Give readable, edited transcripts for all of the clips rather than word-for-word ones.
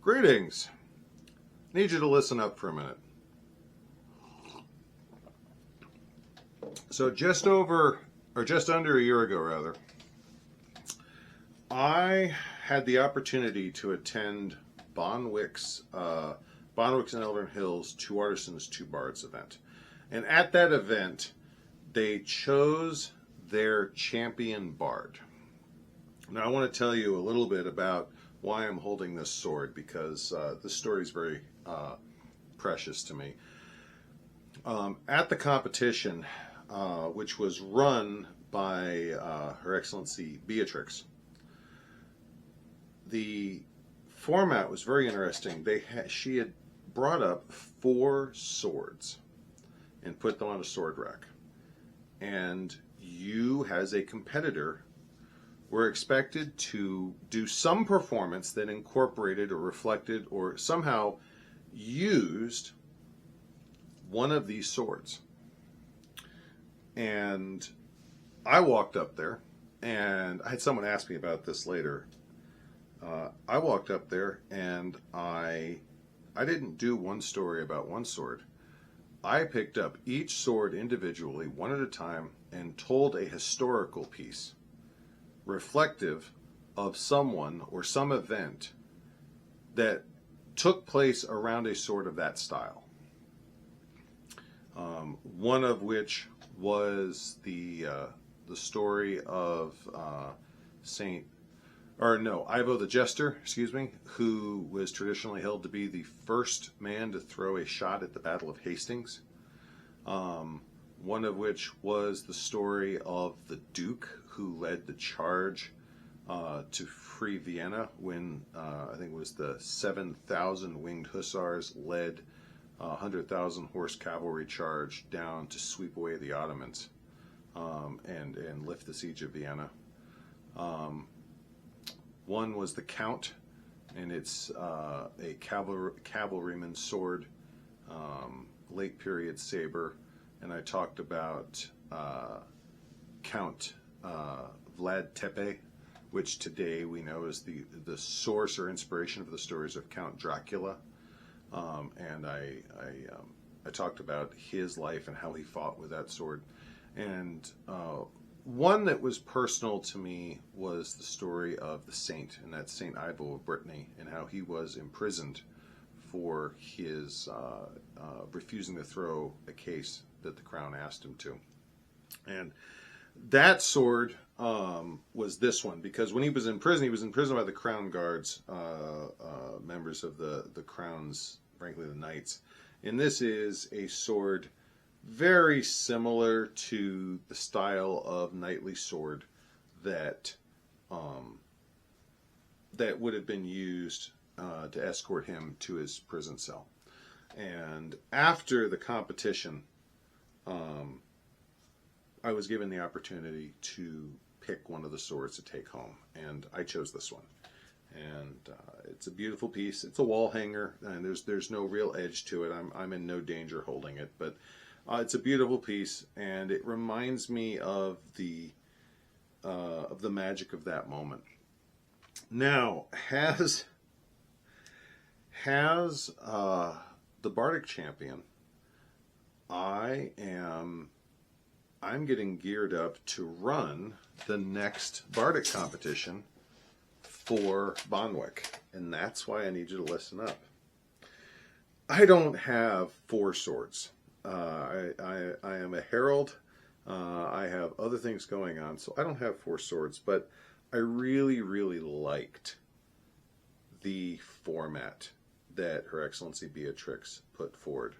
Greetings. Need you to listen up for a minute. So just over, or just under a year ago rather, I had the opportunity to attend Bonwicke's in Elvern Hills, Two Artisans, Two Bards event. And at that event, they chose their champion bard. Now I want to tell you a little bit about why I'm holding this sword, because this story is very precious to me. At the competition, which was run by Her Excellency Beatrix, the format was very interesting. She had brought up 4 swords and put them on a sword rack. And you, as a competitor, were expected to do some performance that incorporated or reflected or somehow used one of these swords. And I walked up there, and I had someone ask me about this later. I walked up there and I didn't do one story about one sword. I picked up each sword individually, one at a time, and told a historical piece reflective of someone or some event that took place around a sword of that style. One of which was the story of Ivo the Jester, who was traditionally held to be the first man to throw a shot at the Battle of Hastings. One of which was the story of the Duke who led the charge to free Vienna when I think it was the 7,000 winged hussars led 100,000 horse cavalry charge down to sweep away the Ottomans and lift the siege of Vienna. One was the Count, and it's a cavalryman's sword, late period saber, and I talked about Count Vlad Tepes, which today we know is the source or inspiration of the stories of Count Dracula, and I talked about his life and how he fought with that sword. And one that was personal to me was the story of the saint, and that's Saint Ivo of Brittany, and how he was imprisoned for his refusing to throw a case that the crown asked him to. And that sword was this one, because when he was in prison by the crown guards, members of the crown's, frankly, the knights. And this is a sword very similar to the style of knightly sword that that would have been used to escort him to his prison cell. And after the competition, I was given the opportunity to pick one of the swords to take home, and I chose this one. And it's a beautiful piece. It's a wall hanger, and there's no real edge to it. I'm in no danger holding it, but it's a beautiful piece, and it reminds me of the magic of that moment. Now, has the Bardic champion, I'm getting geared up to run the next Bardic competition for Bonwicke, and that's why I need you to listen up. I don't have 4 swords. I am a herald. I have other things going on, so I don't have 4 swords, but I really, really liked the format that Her Excellency Beatrix put forward.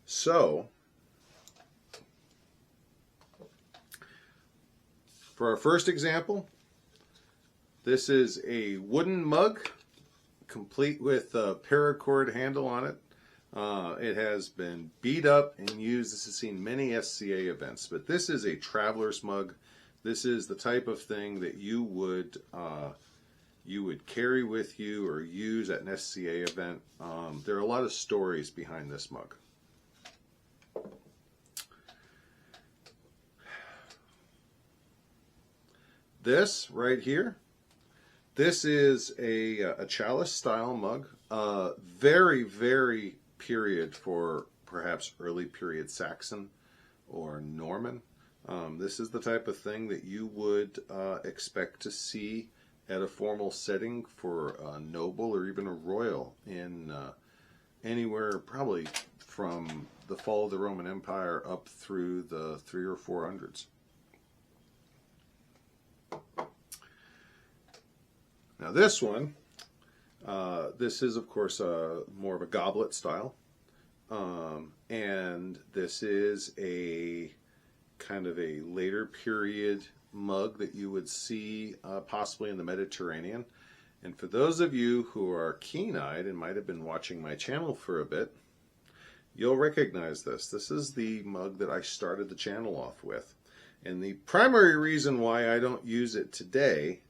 So, for our first example, this is a wooden mug, complete with a paracord handle on it. It has been beat up and used. This has seen many SCA events, but this is a traveler's mug. This is the type of thing that you would carry with you or use at an SCA event. There are a lot of stories behind this mug. This right here This is a chalice style mug. Very, very period for perhaps early period Saxon or Norman. This is the type of thing that you would expect to see at a formal setting for a noble or even a royal in anywhere probably from the fall of the Roman Empire up through the 300s or 400s. Now this one, this is of course more of a goblet style, and this is a kind of a later period mug that you would see possibly in the Mediterranean. And for those of you who are keen-eyed and might have been watching my channel for a bit, you'll recognize this. This is the mug that I started the channel off with. And the primary reason why I don't use it today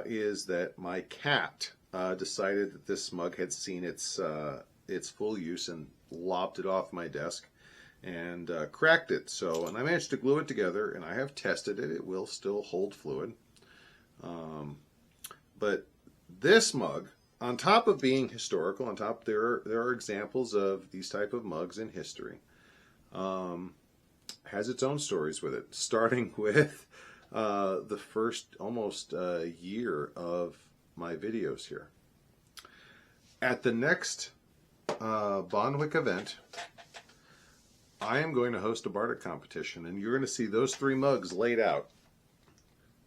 is that my cat decided that this mug had seen its full use and lopped it off my desk and cracked it. So, and I managed to glue it together, and I have tested it. It will still hold fluid. But this mug, on top of being historical, on top there are examples of these type of mugs in history, has its own stories with it, starting with the first almost year of my videos here. At the next Bonwicke event, I am going to host a bardic competition, and you're going to see those 3 mugs laid out.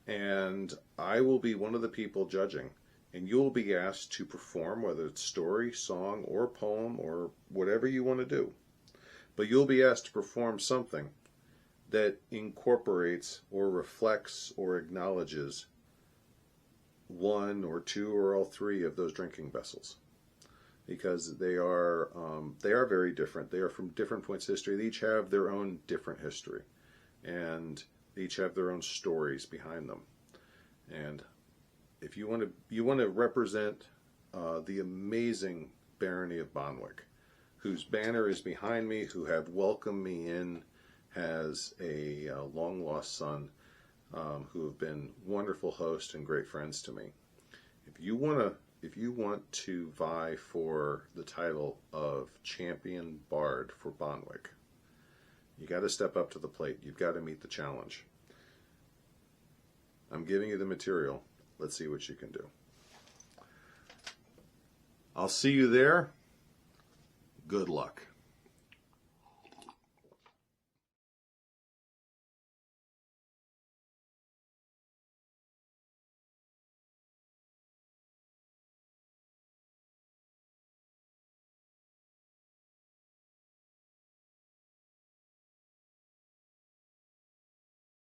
And I will be one of the people judging, and you will be asked to perform, whether it's story, song, or poem, or whatever you want to do. But you'll be asked to perform something that incorporates or reflects or acknowledges 1 or 2 or all 3 of those drinking vessels, because they are very different. They are from different points of history. They each have their own different history, and they each have their own stories behind them. And if you want to represent the amazing barony of Bonwicke, whose banner is behind me, who have welcomed me in, has a long lost son, who have been wonderful hosts and great friends to me. If you want to vie for the title of champion bard for Bonwicke, you got to step up to the plate. You've got to meet the challenge. I'm giving you the material. Let's see what you can do. I'll see you there. Good luck.